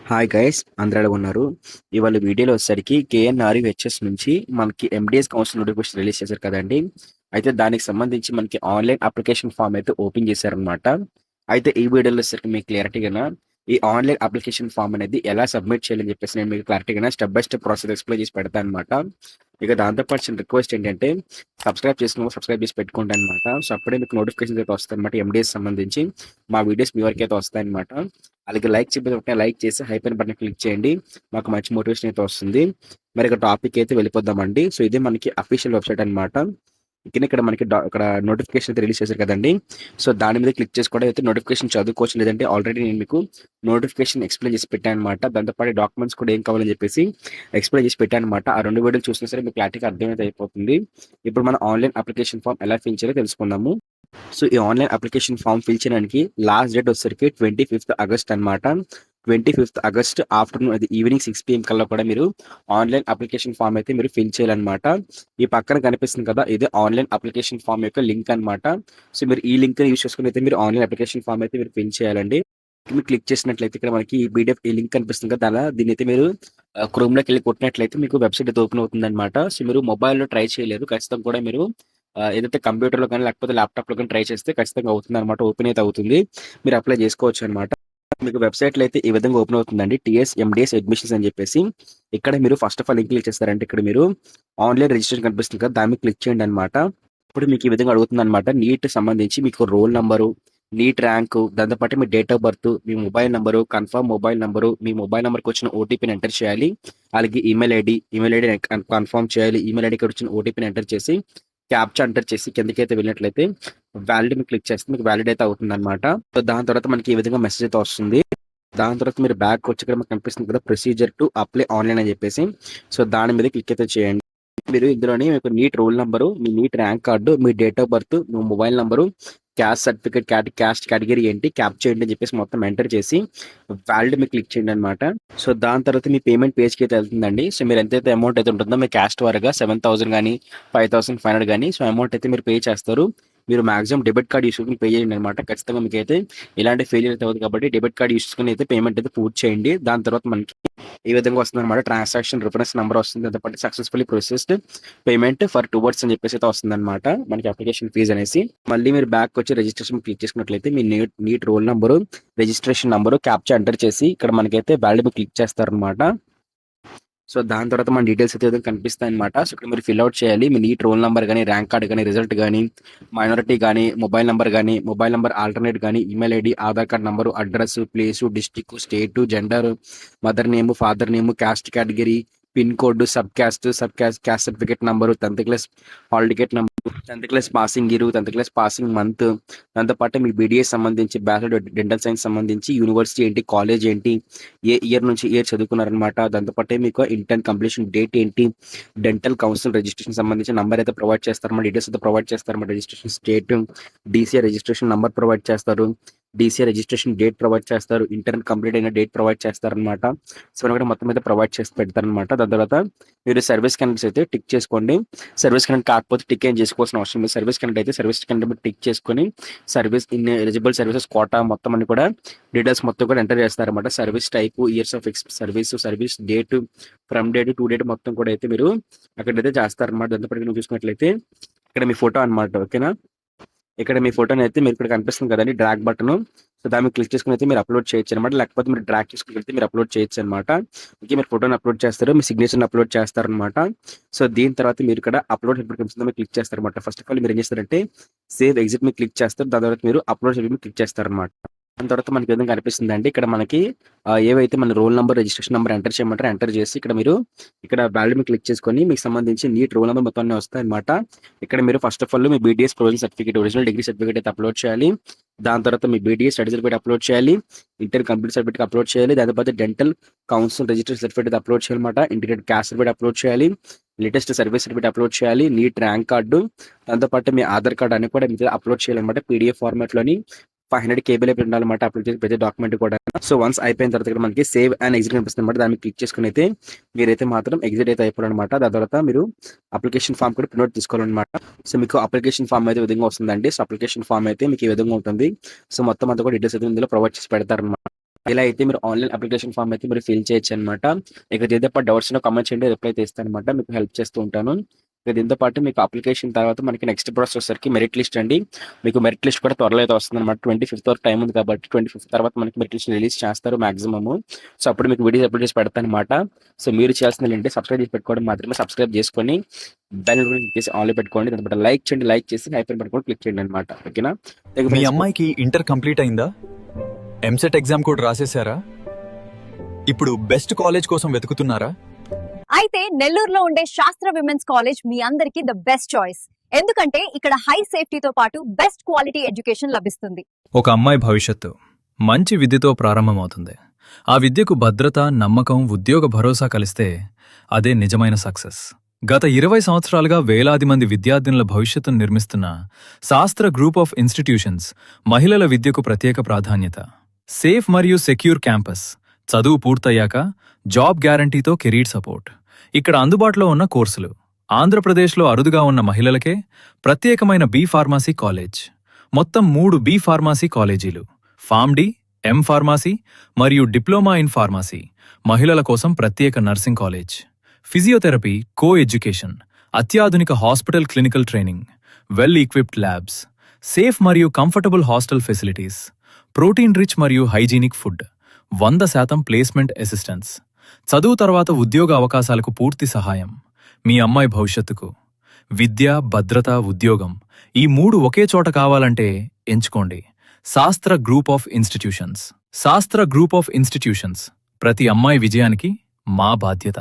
Hi guys, అందరూ ఎలా ఉన్నారు? ఇవాళ వీడియోలో వచ్చేసరికి కేఎన్ఆర్‌యుహెచ్ఎస్ నుంచి మనకి ఎండిఎస్ కౌన్సిల్ నోటిఫికేషన్ రిలీజ్ చేశారు కదండీ! అయితే దానికి సంబంధించి మనకి ఆన్‌లైన్ అప్లికేషన్ ఫార్మ్ అయితే ఓపెన్ చేశారనమాట. అయితే ఈ వీడియోలో వచ్చేసరికి మీకు క్లారిటీగాన ఈ ఆన్‌లైన్ అప్లికేషన్ ఫార్మ్ అనేది ఎలా సబ్మిట్ చేయాలని చెప్పేసి నేను మీకు క్లారిటీగాన step by step process explain చేసి పెడతాననమాట. ఇక దాంతో పాటు చిన్న రిక్వెస్ట్ ఏంటంటే సబ్స్క్రైబ్ చేసుకున్న సబ్స్క్రైబ్ చేసి పెట్టుకోండి అనమాట. సో, అప్పుడే మీకు నోటిఫికేషన్స్ అయితే వస్తాయన్నమాట ఎండిఎస్ సంబంధించి. మా వీడియోస్ మీ వరకైతే వస్తాయన్నమాట. అలాగే లైక్ చెప్పేది ఒకటే లైక్ చేసి హైప్ బటన్ క్లిక్ చేయండి. మాకు మంచి మోటివేషన్ అయితే వస్తుంది. మరి ఇక టాపిక్ అయితే వెళ్ళిపోదామండి. సో, ఇదే మనకి అఫీషియల్ వెబ్‌సైట్ అన్నమాట. ఇక్కడ మనకి ఇక్కడ నోటిఫికేషన్ అయితే రిలీజ్ చేశారు కదండీ! సో, దాని మీద క్లిక్ చేసి కూడా అయితే నోటిఫికేషన్ చదువుకోవచ్చు. లేదంటే ఆల్రెడీ నేను మీకు నోటిఫికేషన్ ఎక్స్‌ప్లెయిన్ చేసి పెట్టానన్నమాట. దాంతో పాటు డాక్యుమెంట్స్ కూడా ఏం కావాలని చెప్పేసి ఎక్స్‌ప్లెయిన్ చేసి పెట్టానన్నమాట. ఆ 2 వీడియోలు చూసినా సరే మీకు క్లారిటీగా అర్థమైతే అయిపోతుంది. ఇప్పుడు మన ఆన్‌లైన్ అప్లికేషన్ ఫార్మ్ ఎలా ఫిల్ చేయాలో తెలుసుకుందాము. సో, ఈ ఆన్‌లైన్ అప్లికేషన్ ఫార్మ్ ఫిల్ చేయడానికి లాస్ట్ డేట్ వచ్చేసరికి 25థ్ ఆగస్ట్ అన్నమాట. 25థ్ ఆగస్ట్ ఆఫ్టర్‌నూన్ అది ఈవినింగ్ 6 పీఎం కల్లా కూడా మీరు ఆన్‌లైన్ అప్లికేషన్ ఫార్మ్ అయితే మీరు ఫిల్ చేయాలన్నమాట. ఈ పక్కన కనిపిస్తుంది కదా! ఇదే ఆన్‌లైన్ అప్లికేషన్ ఫార్మ్ యొక్క లింక్ అన్నమాట. సో, మీరు ఈ లింక్‌ని యూజ్ చేసుకొని అయితే మీరు ఆన్‌లైన్ అప్లికేషన్ ఫార్మ్ అయితే మీరు ఫిల్ చేయాలండి. మీరు క్లిక్ చేసినట్లయితే ఇక్కడ మనకి ఈ పీడీఎఫ్ ఈ లింక్ కనిపిస్తుంది కదా! దీన్నైతే మీరు క్రోమ్‌లోకెళ్ళి కొట్టినట్లయితే మీకు వెబ్‌సైట్ అయితే ఓపెన్ అవుతుందన్నమాట. సో, మీరు మొబైల్‌లో ట్రై చేయలేరు. ఖచ్చితంగా కూడా మీరు ఏదైతే కంప్యూటర్‌లో గాని, లేకపోతే ల్యాప్‌టాప్‌లో గాని ట్రై చేస్తే ఖచ్చితంగా అవుతుందనమాట. ఓపెన్ అయితే అవుతుంది. మీరు అప్లై చేసుకోవచ్చనమాట. మీకు వెబ్‌సైట్‌లో అయితే ఈ విధంగా ఓపెన్ అవుతుందండి. టీఎస్ ఎండీఎస్ అడ్మిషన్స్ అని చెప్పేసి. ఇక్కడ మీరు ఫస్ట్ ఆఫ్ ఆల్ ఏం క్లిక్ చేస్తారంటే ఇక్కడ మీరు ఆన్‌లైన్ రిజిస్ట్రేషన్ కనిపిస్తుంది కదా! దాని మీద క్లిక్ చేయండనమాట. ఇప్పుడు మీకు ఈ విధంగా అడుగుతుందనమాట. నీట్ సంబంధించి మీకు రోల్ నంబరు, నీట్ ర్యాంకు, దాంతో పాటు మీ డేట్ ఆఫ్ బర్త్, మీ mobile number, confirm mobile number, మీ మొబైల్ నంబర్‌కి వచ్చిన ఓటీపీని ఎంటర్ చేయాలి. అలాగే ఈమెయిల్ ఐడీ కన్ఫర్మ్ చేయాలి. ఈమెయిల్ ఐడీకి వచ్చిన ఓటీపీని ఎంటర్ చేసి క్యాప్చా ఎంటర్ చేసి కిందకైతే వెళ్ళినట్లయితే వాలిడ్ మీద క్లిక్ చేస్తే మీకు వాలిడ్ అయితే అవుతుందన్నమాట. సో, దాని తర్వాత మనకి ఈ విధంగా మెసేజ్ అయితే వస్తుంది. దాని తర్వాత మీరు బ్యాక్ వచ్చి ఇక్కడ మనకు కనిపిస్తుంది కదా! ప్రొసీజర్ టు అప్లై ఆన్‌లైన్ అని చెప్పేసి. సో, దాని మీద క్లిక్ అయితే చేయండి. మీరు ఇందులోని మీకు నీట్ రోల్ నంబరు, మీ నీట్ ర్యాంక్ కార్డు, మీ డేట్ ఆఫ్ బర్త్, మీ mobile number, caste certificate, caste category ఏంటి, క్యాప్చా ఏంటి అని చెప్పేసి మొత్తం ఎంటర్ చేసి వాలిడ్ మీద క్లిక్ చేయండి అనమాట. సో, దాని తర్వాత మీ పేమెంట్ పేజ్‌కి అయితే వెళ్తుందండి. సో, మీరు ఎంతైతే అమౌంట్ అయితే ఉంటుందో మీ క్యాస్ట్ వారీగా 7,000 గాని, 5,500 గాని సో, అమౌంట్ అయితే మీరు పే చేస్తారు. మీరు మాక్సిమం డెబిట్ కార్డ్ యూజ్ చేసుకొని పే చేయండి అనమాట. ఖచ్చితంగా మీకైతే ఎలాంటి ఫెయిల్యూర్ అయితే అవ్వదు కాబట్టి డెబిట్ కార్డ్ యూజ్ చేసుకొని అయితే పేమెంట్ అయితే పూర్తి చేయండి. దాని తర్వాత మనకి ఈ విధంగా వస్తుందన్నమాట. ట్రాన్సాక్షన్ రిఫరెన్స్ నంబర్ వస్తుంది. దాంతో పాటు successfully processed payment for 2 words అని చెప్పేసి అయితే వస్తుందన్నమాట. మనకి అప్లికేషన్ ఫీజ్ అనేసి. మళ్ళీ మీరు బ్యాక్ వచ్చి రిజిస్ట్రేషన్ క్లిక్ చేసుకున్నట్లయితే మీ NEET roll number, registration number, captcha enter చేసి ఇక్కడ మనకైతే వాలిడ్ మీద క్లిక్ చేస్తారనమాట. సో, దాని తర్వాత మన డీటెయిల్స్ అయితే కనిపిస్తాయన్నమాట. సో, ఇక్కడ మీరు ఫిల్ ఔట్ చేయాలి. మీ నీట్ రోల్ నంబర్ గాని, ర్యాంక్ కార్డ్ గాని, రిజల్ట్ గాని, మైనారిటీ గాని, మొబైల్ నంబర్ ఆల్టర్‌నేట్ గాని, email ID, Aadhaar card number, address, place, district, state, gender, mother name, father name, caste category, pin code, caste certificate number, 10థ్ class hall ticket number, 10థ్ class passing year, 10థ్ class passing month, దాంతో పాటు మీ BDS సంబంధించి bachelor dental science సంబంధించి university ఏంటి, college ఏంటి, ఏ ఇయర్ నుంచి ఇయర్ చదువుకున్నారనమాట. దాంతో పాటే మీకు ఇంటర్న్ కంప్లీషన్ డేట్ ఏంటి, డెంటల్ కౌన్సిల్ రిజిస్ట్రేషన్ సంబంధించిన నంబర్ అయితే ప్రొవైడ్ చేస్తారన్నమాట. డీటెయిల్స్ అయితే ప్రొవైడ్ చేస్తారన్నమాట. Registration state, DCA registration number provide చేస్తారు. డీసీఏ రిజిస్ట్రేషన్ డేట్ ప్రొవైడ్ చేస్తారు. ఇంటర్న్ కంప్లీట్ అయిన డేట్ ప్రొవైడ్ చేస్తారనమాట. సో, ఇక్కడ మొత్తం అయితే ప్రొవైడ్ చేసి పెడతారనమాట. దాని తర్వాత మీరు సర్వీస్ క్యాండిడేట్స్ అయితే టిక్ చేసుకోండి. సర్వీస్ క్యాండిడేట్ కాకపోతే టిక్ ఏం చేసుకోవాల్సిన అవసరం లేదు. సర్వీస్ క్యాండిడేట్ అయితే సర్వీస్ క్యాండిడేట్ టిక్ చేసుకొని service in eligible services quota మొత్తం అన్ని కూడా డీటెయిల్స్ మొత్తం కూడా ఎంటర్ చేస్తారన్నమాట. Service type, years of service date, from date to date మొత్తం కూడా అయితే మీరు అక్కడైతే చేస్తారన్నమాట. దాంతో పాటు మీరు చూసుకున్నట్లయితే ఇక్కడ మీ ఫోటో అన్నమాట. ఓకేనా? ఇక్కడ మీ ఫోటోని అయితే మీరు ఇక్కడ కనిపిస్తుంది కదండి డ్రాగ్ బటన్. సో, దాన్ని క్లిక్ చేసుకుని అయితే మీరు అప్లోడ్ చేయొచ్చు అనమాట. లేకపోతే మీరు డ్రాగ్ చేసుకుని వెళ్తే మీరు అప్లోడ్ చేయొచ్చు అనమాట. ఓకే, మీరు ఫోటోని అప్లోడ్ చేస్తారు, మీ సిగ్నేచర్ని అప్లోడ్ చేస్తారనమాట. సో, దీని తర్వాత మీరు ఇక్కడ అప్లోడ్ ఎప్పుడు కనిపిస్తుందో మీరు క్లిక్ చేస్తారనమాట. ఫస్ట్ ఆఫ్ ఆల్ మీరు ఏం చేస్తారంటే సేవ్ ఎగ్జిట్ మీద క్లిక్ చేస్తారు. దాని తర్వాత మీరు అప్లోడ్ మీద క్లిక్ చేస్తారనమాట. దాని తర్వాత మనకి విధంగా కనిపిస్తుందండి. ఇక్కడ మనకి ఏవైతే మన roll number, registration number enter చేయమంటారో ఎంటర్ చేసి ఇక్కడ మీరు ఇక్కడ వాలిడ్ మీద క్లిక్ చేసుకొని మీకు సంబంధించి నీట్ రోల్ నంబర్ మొత్తం అన్నీ వస్తాయన్నమాట. ఇక్కడ మీరు first of all me BTS provision certificate, original degree certificate అయితే అప్లోడ్ చేయాలి. దాని తర్వాత మీ బీటీఎస్ స్టడీ సర్టిఫికేట్ అప్లోడ్ చేయాలి. ఇంటర్ కంప్లీట్ సర్టిఫికేట్ అప్లోడ్ చేయాలి. దాని తర్వాత డెంటల్ కౌన్సిల్ రిజిస్ట్రేషన్ సర్టిఫికేట్ అయితే అప్లోడ్ చేయాలన్నమాట. ఇంటిగ్రేటెడ్ క్యాస్ట్ సర్టిఫికేట్ అప్లోడ్ చేయాలి. లేటెస్ట్ సర్వీస్ సర్టిఫికేట్ అప్లోడ్ చేయాలి. నీట్ ర్యాంక్ కార్డు, దాంతో పాటు మీ ఆధార్ కార్డు అన్ని కూడా మీరు అప్లోడ్ చేయాలన్నమాట. పీడిఎఫ్ ఫార్మాట్ లోని 500 కేబీలు అయితే ఉండాలన్నమాట. అప్లోడ్ చేసి ప్రతి డాక్యుమెంట్ కూడా. సో, వన్స్ అయిపోయిన తర్వాత ఇక్కడ మనకి సేవ్ అండ్ ఎగ్జిట్ కనిపిస్తుంది అనమాట. దాన్ని క్లిక్ చేసుకుని అయితే మీరైతే మాత్రం ఎగ్జిట్ అయితే అయిపోవాలన్నమాట. దాని తర్వాత మీరు అప్లికేషన్ ఫామ్ కూడా ప్రింట్ అవుట్ తీసుకోవాలన్నమాట. సో, మీకు అప్లికేషన్ ఫామ్ అయితే ఈ విధంగా వస్తుందండి. సో, అప్లికేషన్ ఫామ్ అయితే మీకు ఈ విధంగా ఉంటుంది. సో, మొత్తం అంతా కూడా డీటెయిల్స్ అయితే ఇందులో ప్రొవైడ్ చేసి పెడతారన్నమాట. ఇలా అయితే మీరు ఆన్‌లైన్ అప్లికేషన్ ఫార్మ్ అయితే మీరు ఫిల్ చేయొచ్చనమాట. ఇక దీంతో పాటు డౌట్స్ ఉన్న కామెంట్ చేయండి. రిప్లై అయితే ఇస్తాననమాట. మీకు హెల్ప్ చేస్తూ ఉంటాను. ఇక దీంతో పాటు మీకు అప్లికేషన్ తర్వాత మనకి నెక్స్ట్ ప్రాసెస్ వచ్చేసరికి మెరిట్ లిస్ట్ అండి. మీకు మెరిట్ లిస్ట్ కూడా త్వరలో అయితే వస్తుందనమాట. 25th వరకు టైం ఉంది కాబట్టి 25th తర్వాత మనకి మెరిట్ లిస్ట్ రిలీజ్ చేస్తారు మాక్సిమము. సో, అప్పుడు మీకు వీడియోస్ అప్లోడ్ చేసి పెడతానమాట. సో, మీరు చేయాల్సిందేంటంటే సబ్స్క్రైబ్ చేసి పెట్టుకోవడం మాత్రమే. సబ్స్క్రైబ్ చేసుకొని బెల్ నోటిఫికేషన్ క్లిక్ చేసి ఆన్‌లో పెట్టుకోండి. దాని తర్వాత లైక్ చేయండి. లైక్ చేసి హైపర్ బటన్ కూడా క్లిక్ చేయండి అనమాట. ఓకేనా? ఇక మీ ఫ్రెండ్స్ అమ్మాయికి ఇంటర్ కంప్లీట్ అయిందా? ఎంసెట్ ఎగ్జామ్ కూడా రాసేశారా? ఇప్పుడు బెస్ట్ కాలేజ్ కోసం వెతుకుతున్నారా? అయితే నెల్లూరులో ఉండే శాస్త్ర విమెన్స్ కాలేజ్ మీ అందరికీ ద బెస్ట్ చాయిస్. ఎందుకంటే ఇక్కడ హై సేఫ్టీతో పాటు బెస్ట్ క్వాలిటీ ఎడ్యుకేషన్ లభిస్తుంది. ఒక అమ్మాయి భవిష్యత్తు మంచి విద్యతో ప్రారంభమవుతుంది. ఆ విద్యకు భద్రత, నమ్మకం, ఉద్యోగ భరోసా కలిస్తే అదే నిజమైన సక్సెస్. గత 20 సంవత్సరాలుగా వేలాది మంది విద్యార్థినుల భవిష్యత్తును నిర్మిస్తున్న శాస్త్ర గ్రూప్ ఆఫ్ ఇన్స్టిట్యూషన్స్ మహిళల విద్యకు ప్రత్యేక ప్రాధాన్యత. సేఫ్ మరియు సెక్యూర్ క్యాంపస్, చదువు పూర్తయ్యాక జాబ్ గ్యారంటీతో కెరీర్ సపోర్ట్. ఇక్కడ అందుబాటులో ఉన్న కోర్సులు: ఆంధ్రప్రదేశ్లో అరుదుగా ఉన్న మహిళలకే ప్రత్యేకమైన బి ఫార్మసీ కాలేజ్, మొత్తం 3 బి ఫార్మసీ కాలేజీలు, ఫార్మ్డీ, ఎం ఫార్మసీ మరియు డిప్లొమా ఇన్ ఫార్మసీ, మహిళల కోసం ప్రత్యేక nursing college, physiotherapy, co education, అత్యాధునిక hospital clinical training, well equipped labs, safe మరియు comfortable hostel facilities, protein rich మరియు హైజీనిక్ ఫుడ్, 100% ప్లేస్మెంట్ అసిస్టెన్స్, చదువు తర్వాత ఉద్యోగ అవకాశాలకు పూర్తి సహాయం. మీ అమ్మాయి భవిష్యత్తుకు విద్య, భద్రత, ఉద్యోగం ఈ 3 ఒకే చోట కావాలంటే ఎంచుకోండి శాస్త్ర గ్రూప్ ఆఫ్ ఇన్స్టిట్యూషన్స్. శాస్త్ర గ్రూప్ ఆఫ్ ఇన్స్టిట్యూషన్స్, ప్రతి అమ్మాయి విజయానికి మా బాధ్యత.